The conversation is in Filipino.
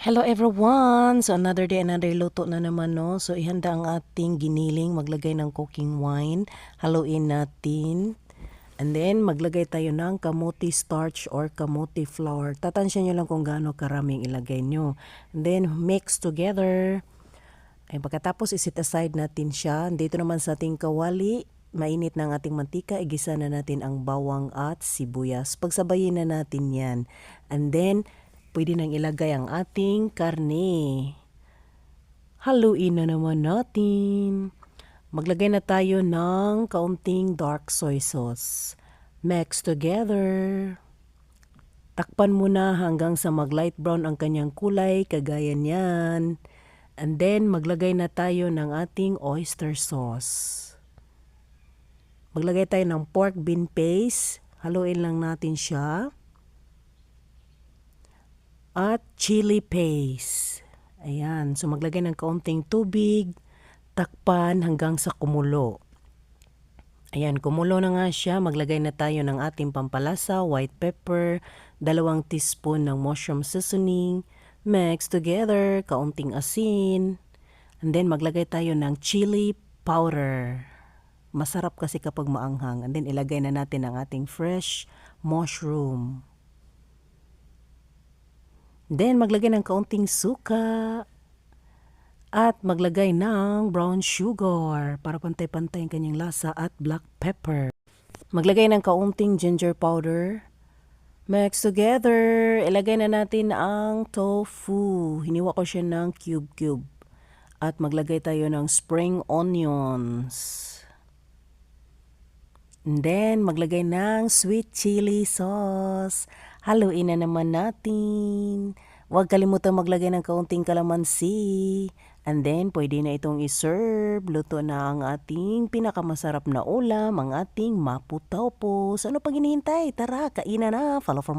Hello everyone! So another day, another luto na naman, no? So ihanda ang ating giniling, maglagay ng cooking wine, haluin natin. And then maglagay tayo ng kamuti starch or kamuti flour. Tatansya nyo lang kung gaano karaming ilagay nyo. And then mix together. Ay pagkatapos isit aside natin siya. Dito naman sa ating kawali, mainit na ang ating mantika, igisa na natin ang bawang at sibuyas. Pagsabayin na natin yan. And then, pwede nang ilagay ang ating karne. Haluin na naman natin. Maglagay na tayo ng kaunting dark soy sauce. Mix together. Takpan muna hanggang sa mag-light brown ang kanyang kulay, kagaya niyan. And then, maglagay na tayo ng ating oyster sauce. Maglagay tayo ng pork bean paste. Haluin lang natin siya. At chili paste. Ayan. So, maglagay ng kaunting tubig. Takpan hanggang sa kumulo. Ayan, kumulo na nga siya. Maglagay na tayo ng ating pampalasa, white pepper, 2 teaspoon ng mushroom seasoning. Mix together, kaunting asin. And then, maglagay tayo ng chili powder. Masarap kasi kapag maanghang. And then, ilagay na natin ang ating fresh mushroom. Then, maglagay ng kaunting suka. At maglagay ng brown sugar para pantay-pantay ang kanyang lasa at black pepper. Maglagay ng kaunting ginger powder. Mix together. Ilagay na natin ang tofu. Hiniwa ko siya ng cube-cube. At maglagay tayo ng spring onions. And then, maglagay ng sweet chili sauce. Haluin na naman natin. Huwag kalimutan maglagay ng kaunting kalamansi. And then, pwede na itong iserve. Luto na ang ating pinakamasarap na ulam, ang ating mapu tofu. So, ano pang hinihintay? Tara, kainan na. Follow for more.